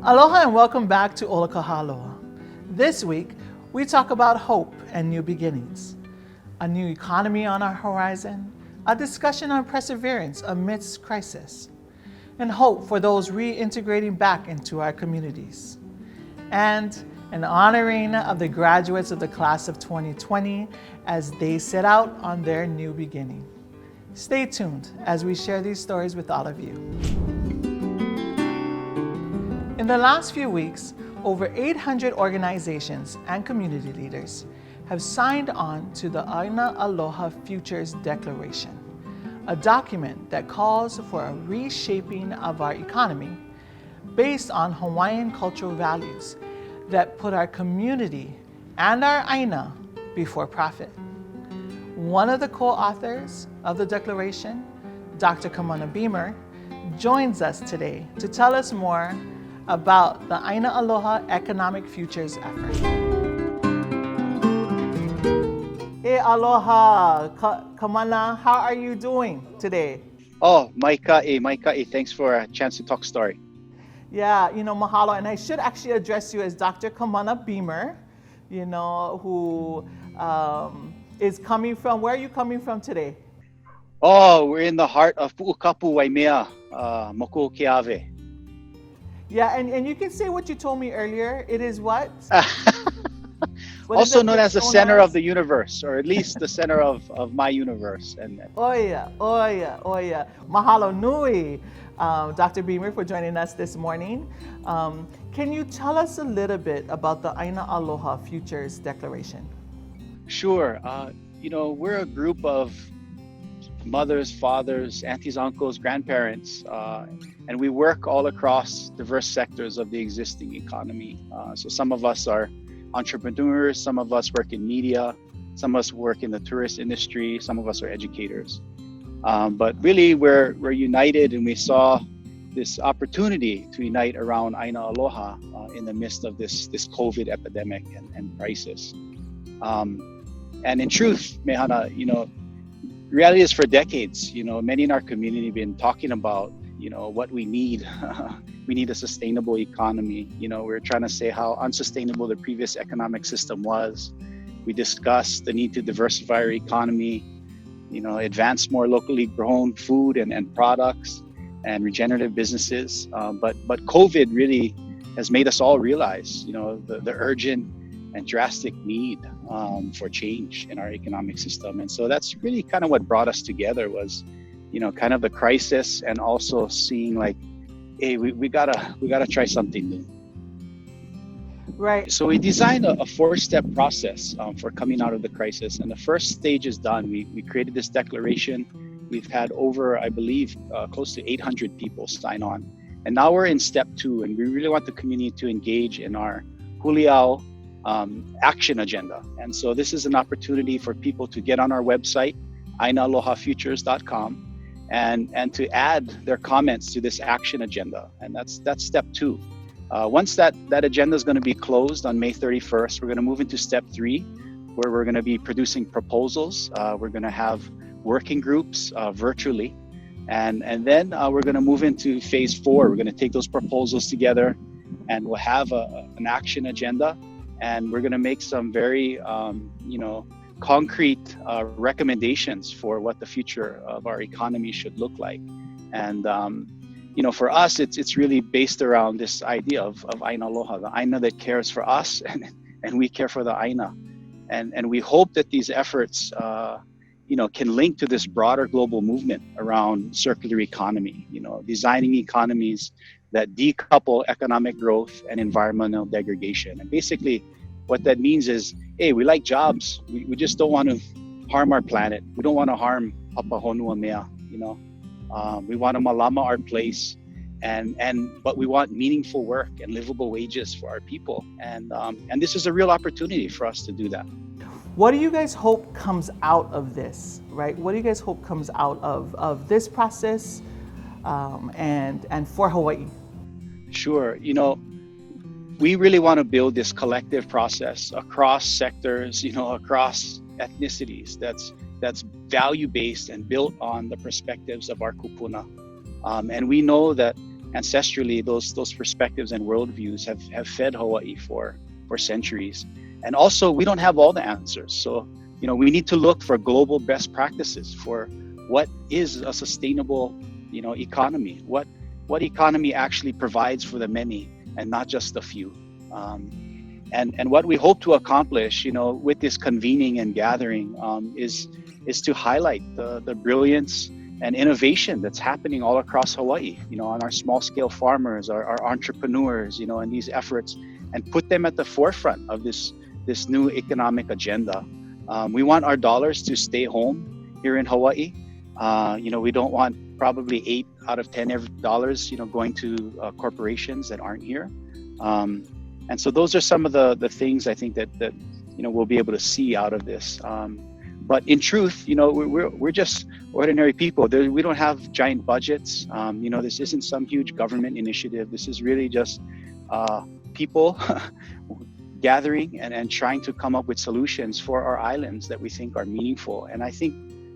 Aloha and welcome back to Ola Ka Hāloa. This week, we talk about hope and new beginnings, a new economy on our horizon, a discussion on perseverance amidst crisis, and hope for those reintegrating back into our communities, and an honoring of the graduates of the class of 2020 as they set out on their new beginning. Stay tuned as we share these stories with all of you. In the last few weeks, over 800 organizations and community leaders have signed on to the Āina Aloha Futures Declaration, a document that calls for a reshaping of our economy based on Hawaiian cultural values that put our community and our Āina before profit. One of the co-authors of the declaration, Dr. Kamana, joins us today to tell us more about the Āina Aloha Economic Futures effort. Hey, aloha, Kamana, how are you doing today? Oh, Maika'i, thanks for a chance to talk story. Yeah, mahalo, and I should actually address you as Dr. Kamana, who is coming from, where are you coming from today? Oh, we're in the heart of Pu'ukapu Waimea, Moko Keawe. Yeah, and you can say what you told me earlier. It is what? Also known as the center of the universe, or at least the center of my universe. Oya. Mahalo nui, Dr. Beamer, for joining us this morning. Can you tell us a little bit about the Āina Aloha Futures Declaration? Sure. We're a group of mothers, fathers, aunties, uncles, grandparents, and we work all across diverse sectors of the existing economy. So some of us are entrepreneurs, some of us work in media, some of us work in the tourist industry, some of us are educators. But really, we're united, and we saw this opportunity to unite around Āina Aloha in the midst of this COVID epidemic and crisis. And in truth, Mehana, reality is for decades, many in our community have been talking about, what we need. We need a sustainable economy. We're trying to say how unsustainable the previous economic system was. We discussed the need to diversify our economy, advance more locally grown food and products and regenerative businesses. But COVID really has made us all realize, the urgent and drastic need for change in our economic system. And so that's really kind of what brought us together was, kind of the crisis, and also seeing like, hey, we gotta try something new. Right. So we designed a 4-step process for coming out of the crisis. And the first stage is done. We created this declaration. We've had over, I believe, close to 800 people sign on. And now we're in step 2, and we really want the community to engage in our Huliao action agenda. And so this is an opportunity for people to get on our website, ainaAlohaFutures.com, and to add their comments to this action agenda. And that's step 2. Once that agenda is going to be closed on May 31st, we're going to move into step 3, where we're going to be producing proposals. We're going to have working groups virtually. And then we're going to move into phase 4. We're going to take those proposals together, and we'll have an action agenda. And we're going to make some very, concrete recommendations for what the future of our economy should look like. And, for us, it's really based around this idea of Āina Aloha, the Āina that cares for us, and we care for the Āina. And we hope that these efforts, can link to this broader global movement around circular economy, designing economies that decouple economic growth and environmental degradation. And basically, what that means is, hey, we like jobs. We just don't want to harm our planet. We don't want to harm Papahonua Mea, we want to malama our place, but we want meaningful work and livable wages for our people. And this is a real opportunity for us to do that. What do you guys hope comes out of this, right? What do you guys hope comes out of this process and for Hawaii? Sure. We really want to build this collective process across sectors, across ethnicities that's value-based and built on the perspectives of our kupuna. And we know that ancestrally, those perspectives and worldviews have fed Hawaii for centuries. And also, we don't have all the answers. So, we need to look for global best practices for what is a sustainable, economy. What economy actually provides for the many and not just the few. And what we hope to accomplish, with this convening and gathering, is to highlight the brilliance and innovation that's happening all across Hawaii, on our small scale farmers, our entrepreneurs, and these efforts, and put them at the forefront of this new economic agenda. We want our dollars to stay home here in Hawaii. We don't want probably 8 out of 10 dollars, going to corporations that aren't here. And so those are some of the things I think that we'll be able to see out of this. But in truth, we're just ordinary people. We don't have giant budgets. This isn't some huge government initiative. This is really just people gathering and trying to come up with solutions for our islands that we think are meaningful. And I think,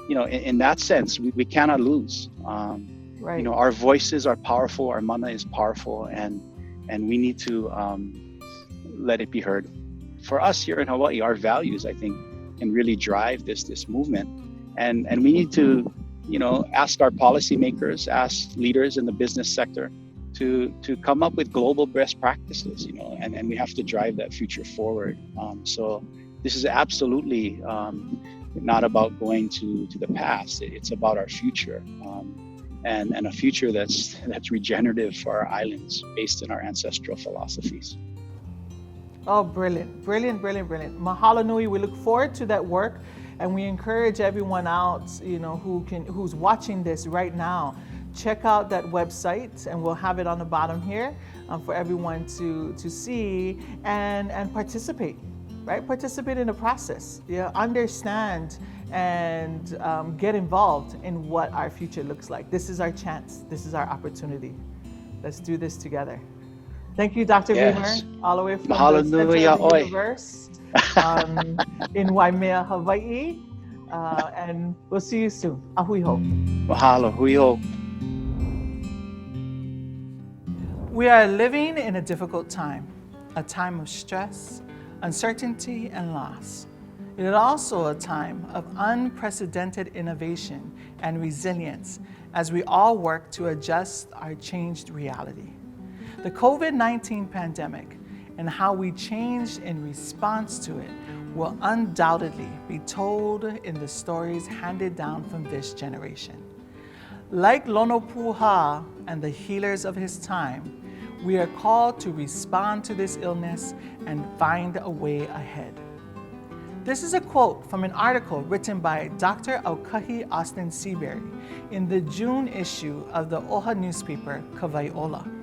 in that sense, we cannot lose. Right. Our voices are powerful. Our mana is powerful, and we need to let it be heard. For us here in Hawaii, our values, I think, can really drive this movement, and we need to ask our policymakers, ask leaders in the business sector to come up with global best practices, and we have to drive that future forward. So this is absolutely not about going to the past. It's about our future, and a future that's regenerative for our islands based on our ancestral philosophies. Oh, brilliant, brilliant, brilliant, brilliant. Mahalo nui. We look forward to that work, and we encourage everyone out, who's watching this right now, check out that website, and we'll have it on the bottom here for everyone to see and participate, right? Participate in the process, understand and get involved in what our future looks like. This is our chance. This is our opportunity. Let's do this together. Thank you, Dr. Reamer, all the way from Mahalo the center nui of the oi. universe in Waimea, Hawaii. And we'll see you soon. Ahui ho. Mahalo, hui ho. We are living in a difficult time, a time of stress, uncertainty, and loss. It is also a time of unprecedented innovation and resilience as we all work to adjust our changed reality. The COVID-19 pandemic and how we changed in response to it will undoubtedly be told in the stories handed down from this generation. Like Lono Puha and the healers of his time, we are called to respond to this illness and find a way ahead. This is a quote from an article written by Dr. Aukahi Austin Seabury in the June issue of the Oha newspaper, Kawaiʻola.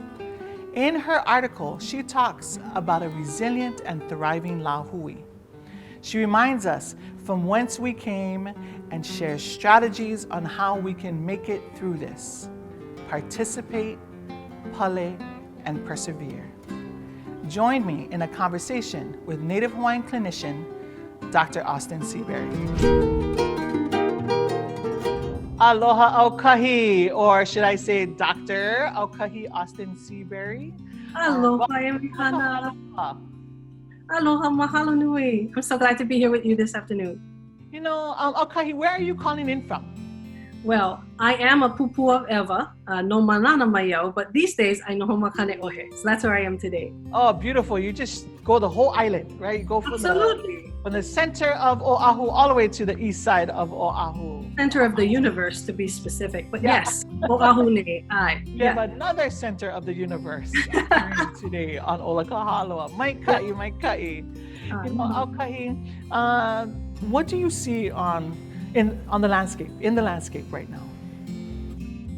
In her article, she talks about a resilient and thriving Lahui. She reminds us from whence we came and shares strategies on how we can make it through this, participate, pale, and persevere. Join me in a conversation with Native Hawaiian clinician, Dr. Austin Seabury. Aloha Aukahi, or should I say Dr. Aukahi Austin Seabury. Aloha, Āina. Aloha, mahalo nui. I'm so glad to be here with you this afternoon. Aukahi, where are you calling in from? Well, I am a pupu of Eva, no manana mayau, but these days I know makane ohe. So that's where I am today. Oh, beautiful. You just go the whole island, right? You go from the center of Oahu all the way to the east side of Oahu. Center of the universe, to be specific. But yes, Oahu ne ai. We have another center of the universe today on Ola Ka Hāloa. Mai ka'i. Aukahi, what do you see on the landscape right now?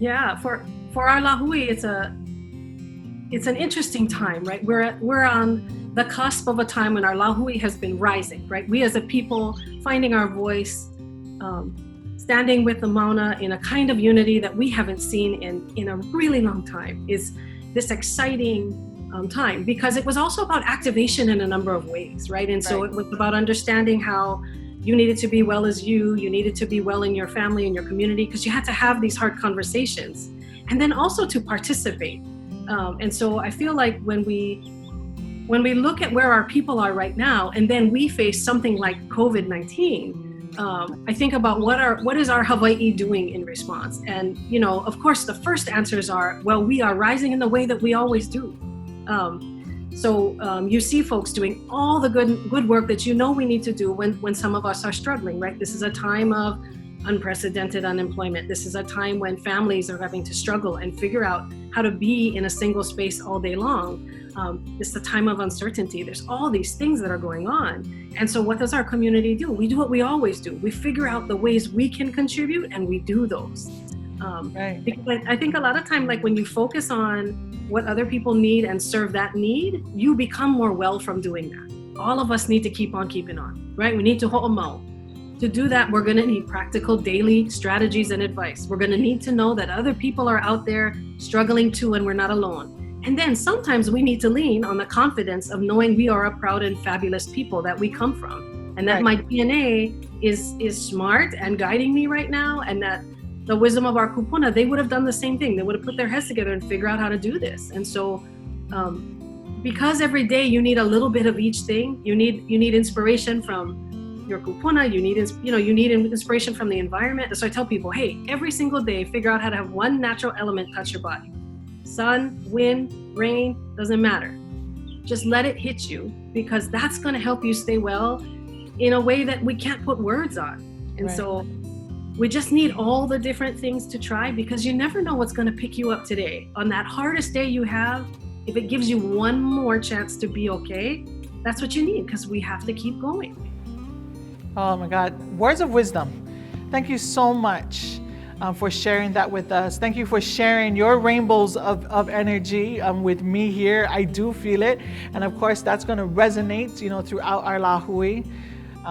Yeah, for our Lahui, it's an interesting time, right? We're on the cusp of a time when our Lahui has been rising, right? We as a people finding our voice, standing with the Mauna in a kind of unity that we haven't seen in a really long time, is this exciting time, because it was also about activation in a number of ways, right? And so it was about understanding how you needed to be well as you needed to be well in your family and your community, because you had to have these hard conversations. And then also to participate, And so I feel like when we look at where our people are right now, and then we face something like COVID-19, I think about what is our Hawaii doing in response? And, you know, of course, the first answers are, well, we are rising in the way that we always do. You see folks doing all the good work that you know we need to do when some of us are struggling, right? This is a time of unprecedented unemployment. This is a time when families are having to struggle and figure out how to be in a single space all day long. It's the time of uncertainty. There's all these things that are going on. And so what does our community do? We do what we always do. We figure out the ways we can contribute and we do those. Right. Because I think a lot of time, like when you focus on what other people need and serve that need, you become more well from doing that. All of us need to keep on keeping on, right? We need to ho'omau. To do that, we're going to need practical daily strategies and advice. We're going to need to know that other people are out there struggling too, and we're not alone. And then sometimes we need to lean on the confidence of knowing we are a proud and fabulous people that we come from, and that my DNA is smart and guiding me right now, and that the wisdom of our kupuna, they would have done the same thing. They would have put their heads together and figure out how to do this. And so, because every day you need a little bit of each thing, you need inspiration from your kupuna, you need inspiration from the environment. So I tell people, hey, every single day, figure out how to have one natural element touch your body. Sun, wind, rain, doesn't matter. Just let it hit you, because that's going to help you stay well in a way that we can't put words on. And so we just need all the different things to try, because you never know what's going to pick you up today. On that hardest day you have, if it gives you one more chance to be okay, that's what you need, because we have to keep going. Oh my God, words of wisdom. Thank you so much for sharing that with us. Thank you for sharing your rainbows of energy with me here. I do feel it. And of course, that's going to resonate, throughout our lahui.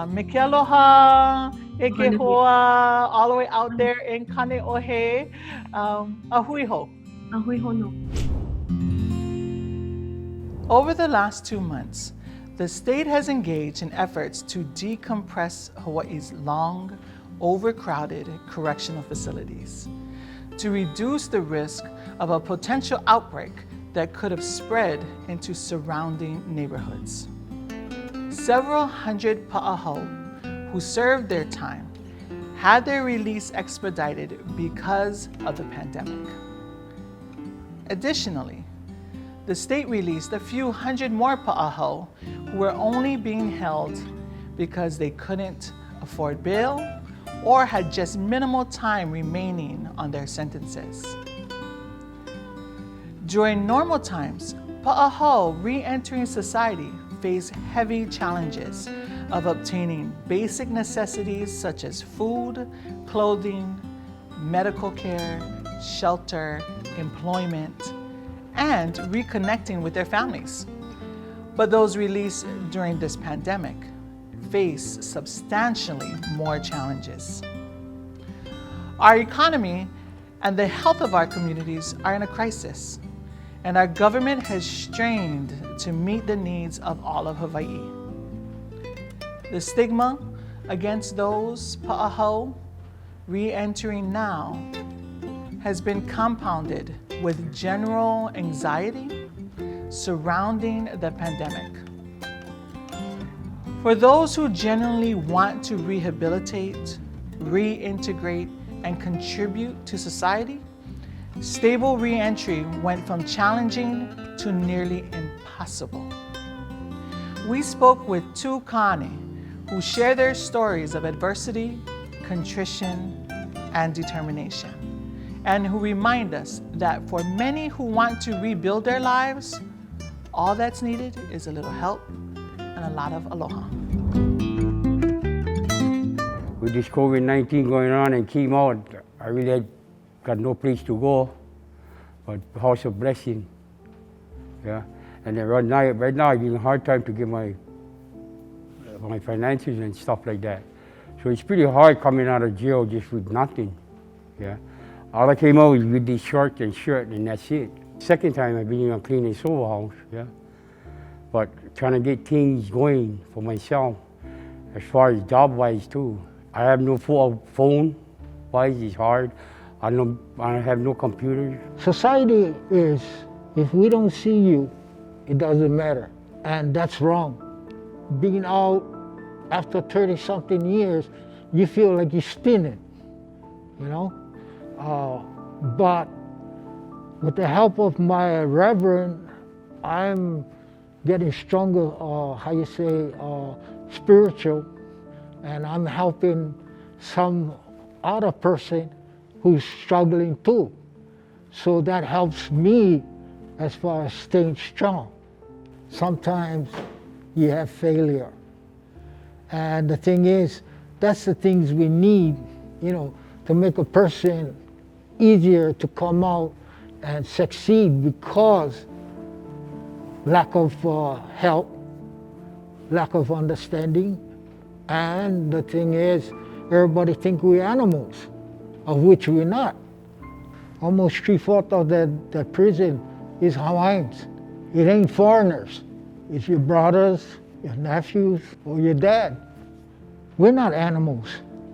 Meke aloha, eke hoa, all the way out there in Kaneohe. Ahui ho. Ahui ho no. Over the last 2 months, the state has engaged in efforts to decompress Hawaii's long, overcrowded correctional facilities, to reduce the risk of a potential outbreak that could have spread into surrounding neighborhoods. Several hundred paʻahao who served their time had their release expedited because of the pandemic. Additionally, the state released a few hundred more paʻahao who were only being held because they couldn't afford bail or had just minimal time remaining on their sentences. During normal times, paʻahao re-entering society face heavy challenges of obtaining basic necessities such as food, clothing, medical care, shelter, employment, and reconnecting with their families. But those released during this pandemic face substantially more challenges. Our economy and the health of our communities are in a crisis, and our government has strained to meet the needs of all of Hawaii. The stigma against those paʻahao re-entering now has been compounded with general anxiety surrounding the pandemic. For those who genuinely want to rehabilitate, reintegrate, and contribute to society, stable reentry went from challenging to nearly impossible. We spoke with two kane who share their stories of adversity, contrition, and determination, and who remind us that for many who want to rebuild their lives, all that's needed is a little help and a lot of aloha. With this COVID-19 going on and came out, I really had got no place to go, but house of blessing, yeah. And then right now I'm having a hard time to get my finances and stuff like that. So it's pretty hard coming out of jail just with nothing, yeah. All I came out with this short and shirt, and that's it. Second time I've been cleaning sober house, yeah. But trying to get things going for myself, as far as job-wise too. I have no phone-wise, it's hard. I have no computer. Society is If we don't see you, it doesn't matter. And that's wrong. Being out after 30-something years, you feel like you're spinning, you know? But with the help of my reverend, I'm getting stronger, spiritual, and I'm helping some other person who's struggling too. So that helps me as far as staying strong. Sometimes you have failure. And the thing is, that's the things we need, to make a person easier to come out and succeed, because lack of help, lack of understanding, and the thing is, everybody think we're animals, of which we're not. Almost 3/4 of the prison is Hawaiians. It ain't foreigners. It's your brothers, your nephews, or your dad. We're not animals.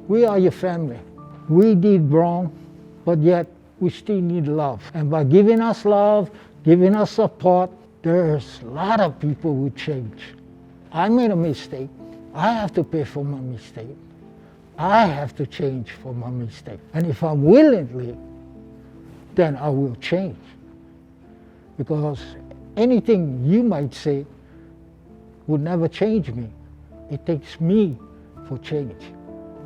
We are your family. We did wrong, but yet we still need love. And by giving us love, giving us support, there's a lot of people who change. I made a mistake. I have to pay for my mistake. I have to change for my mistake. And if I'm willingly, then I will change. Because anything you might say would never change me. It takes me for change.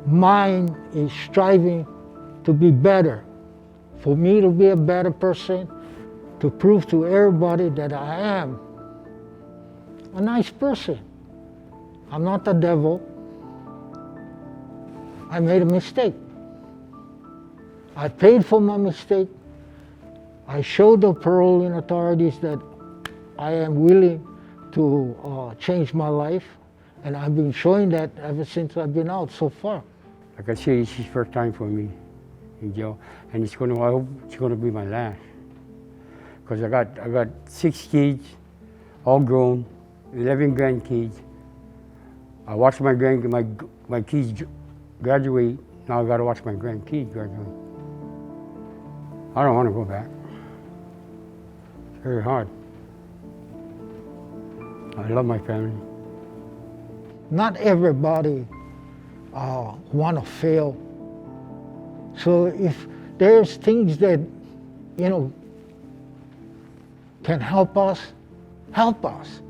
Mine is striving to be better, for me to be a better person, to prove to everybody that I am a nice person. I'm not the devil. I made a mistake. I paid for my mistake. I showed the paroling authorities that I am willing to change my life, and I've been showing that ever since I've been out so far. Like I said, this is first time for me in jail, and I hope it's going to be my last. Because I got 6 kids, all grown, 11 grandkids. I watched my kids graduate. Now I got to watch my grandkids graduate. I don't want to go back. It's very hard. I love my family. Not everybody want to fail. So if there's things that, can help us, help us.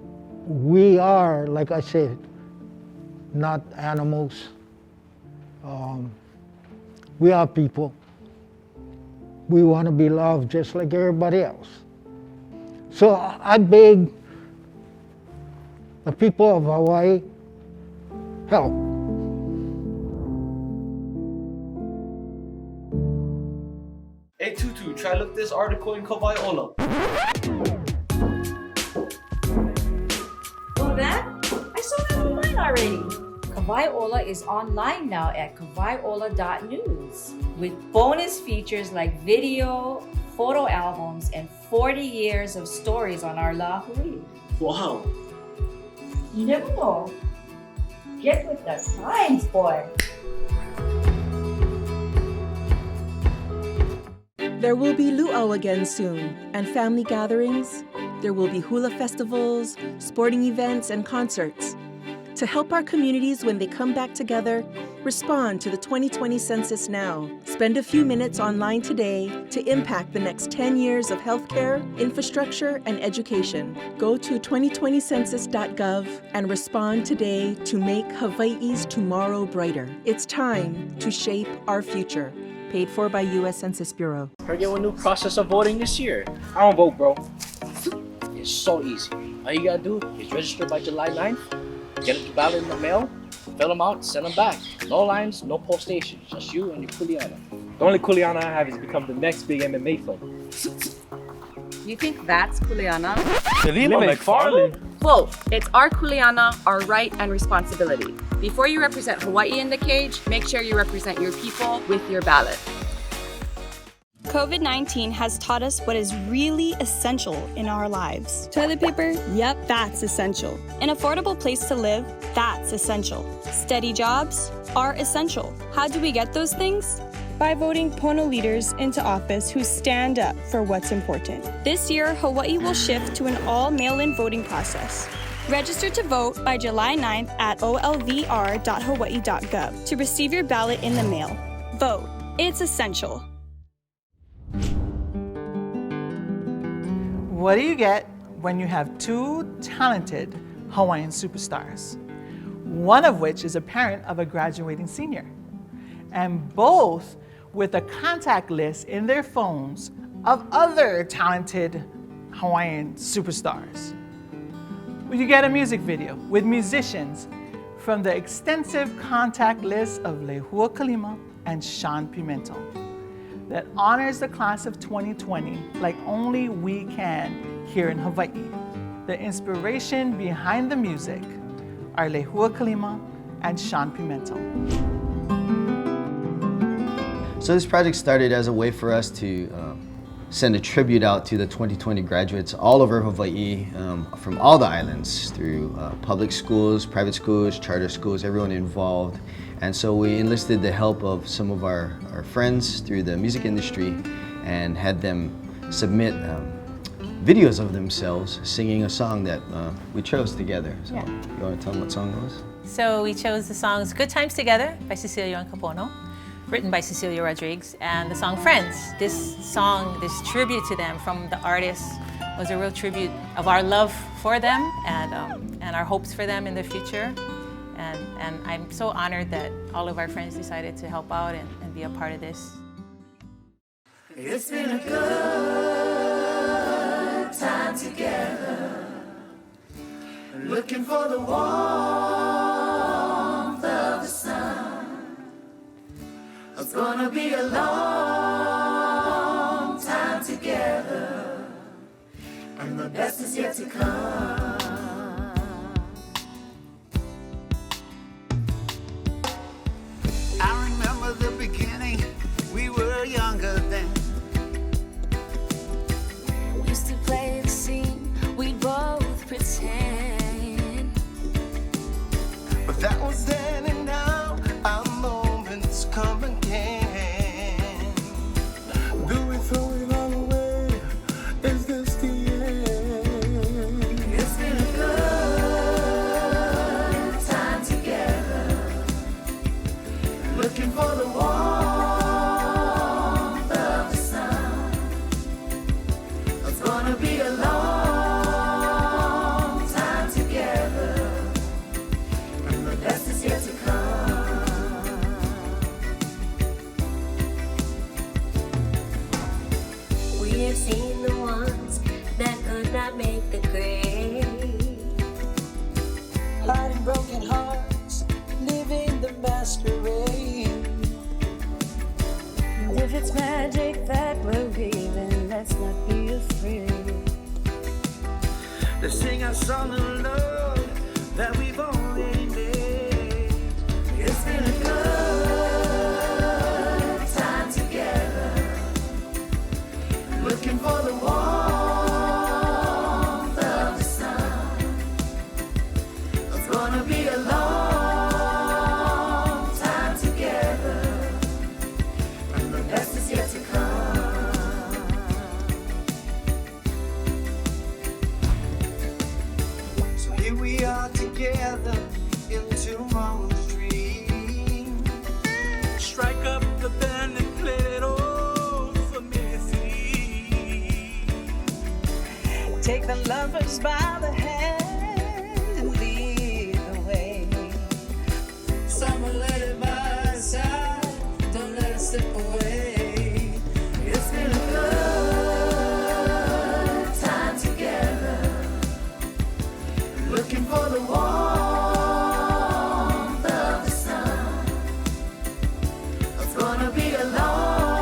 We are, like I said, not animals. We are people. We want to be loved just like everybody else. So I beg the people of Hawaii, help. Hey Tutu, try look this article in Ola. Oh, that? I saw that online already. Ola is online now at kawaiola.news with bonus features like video, photo albums, and 40 years of stories on our lahui. Wow. You never know. Get with the times, boy. There will be luau again soon, and family gatherings. There will be hula festivals, sporting events, and concerts. To help our communities when they come back together, respond to the 2020 census now. Spend a few minutes online today to impact the next 10 years of healthcare, infrastructure, and education. Go to 2020census.gov and respond today to make Hawaiʻi's tomorrow brighter. It's time to shape our future. Paid for by U.S. Census Bureau. Heard you have a new process of voting this year. I don't vote, bro. It's so easy. All you gotta do is register by July 9th, get a ballot in the mail, fill them out, send them back. No lines, no poll stations, just you and your kuleana. The only kuleana I have is become the next big MMA fight. You think that's kuleana? McFarlane? Whoa, it's our kuleana, our right and responsibility. Before you represent Hawaii in the cage, make sure you represent your people with your ballot. COVID-19 has taught us what is really essential in our lives. Toilet paper? Yep, that's essential. An affordable place to live? That's essential. Steady jobs are essential. How do we get those things? by voting Pono leaders into office who stand up for what's important. This year, Hawaii will shift to an all-mail-in voting process. Register to vote by July 9th at olvr.hawaii.gov to receive your ballot in the mail. Vote. It's essential. What do you get when you have two talented Hawaiian superstars? One of which is a parent of a graduating senior, and both with a contact list in their phones of other talented Hawaiian superstars. You get a music video with musicians from the extensive contact list of Lehua Kalima and Shawn Pimental that honors the class of 2020 like only we can here in Hawaii. The inspiration behind the music are Lehua Kalima and Shawn Pimental. So this project started as a way for us to send a tribute out to the 2020 graduates all over Hawaii, from all the islands, through public schools, private schools, charter schools, everyone involved. And so we enlisted the help of some of our friends through the music industry and had them submit videos of themselves singing a song that we chose together. So Yeah. you want to tell them what song it was? So we chose the songs Good Times Together by Cecilia and Kapono, written by Cecilia Rodriguez, and the song Friends. This song, this tribute to them from the artists, was a real tribute of our love for them and our hopes for them in the future. And I'm so honored that all of our friends decided to help out and be a part of this. It's been a good time together, looking for the warmth of the sun. It's gonna be a long time together, and the best is yet to come. I remember the beginning, we were younger then. Used to play the scene, we'd both pretend. But that was then, and now our moments come again. Do we throw it all away? Is this the end? It's been a good time together, looking for the warmth of the sun. It's gonna be a long time together, and the best is yet to come. We have seen the ones that could not make the grade. Hiding broken hearts, living the masquerade. If it's magic that we're weaving, let's not be afraid. Let's sing our song of love that we've already made. It's been a good time together, looking for the warmth of the sun. It's gonna be a long time together, and the best is yet to come. So here we are together in tomorrow's dream. Strike up the band and play it old familiar theme. Take the lovers by the hand and lead the way. Someone let it by our side, don't let it slip away. It's been a good time together, looking for the warmth of the sun. It's gonna be a long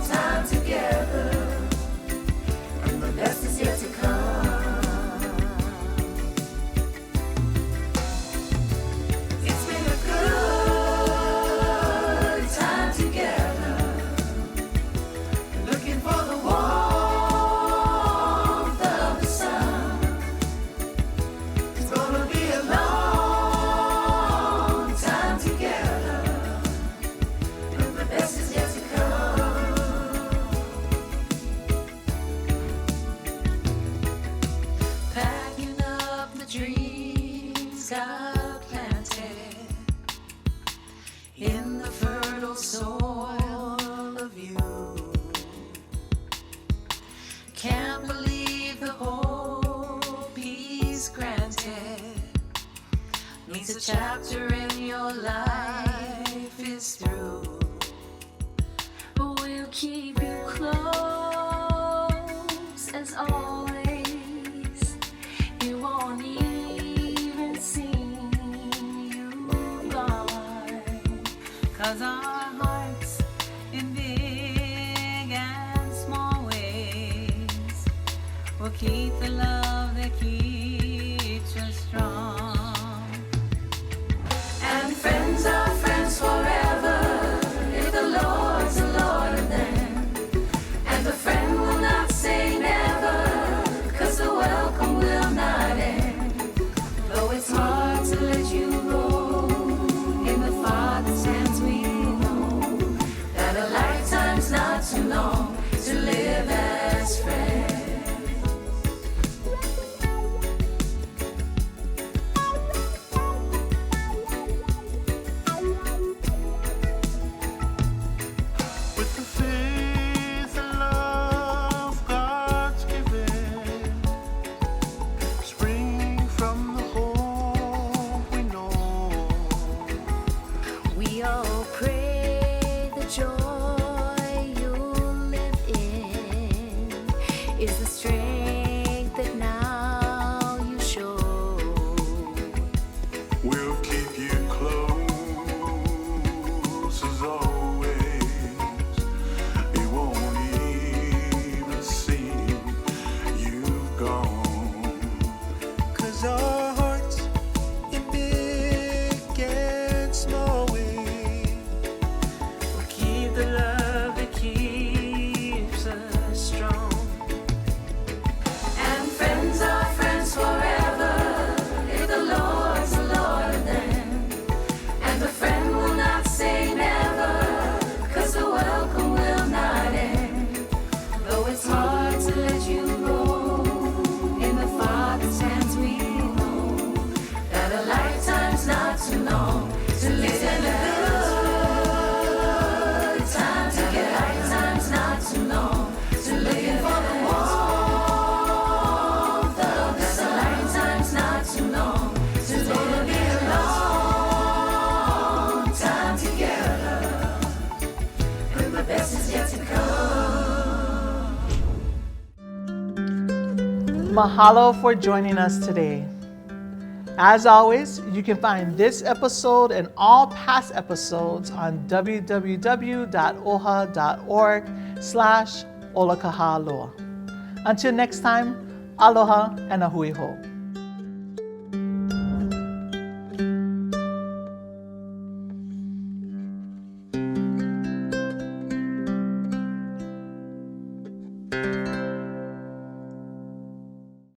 time together, and the best is yet to come. Can't believe the hope he's granted means a chapter in your life is through. But we'll keep you close as always. You won't even see you gone. 'Cause our hearts in big and small ways will keep the love that keeps us strong. And friends are friends forever if the Lord's the Lord of them. And the friend will not say never, 'cause the welcome will not end. Though it's hard to let you go, in the Father's hands we know that a lifetime's not too long to live as friends. With the faith and love God's given, springing from the hope we know. We all pray the joy you'll live in is the strength that now you show. We'll keep you close as always. You won't even see you've gone. 'Cause our hearts in big and small ways will keep the love that keeps us strong. And friends are friends forever if the Lord's the Lord of them. And the friend will not say never, 'cause the welcome will not end. Though it's hard to let you go, in the Father's hands we know that a lifetime's not too long to live in a good time together. Lifetime's not too long to live for the warmth of the sun. Lifetime's not too long to live in a long time together. And the best is yet to come. Mahalo for joining us today. As always, you can find this episode and all past episodes on www.oha.org/Ola Ka Hāloa. Until next time, aloha and a hui hou.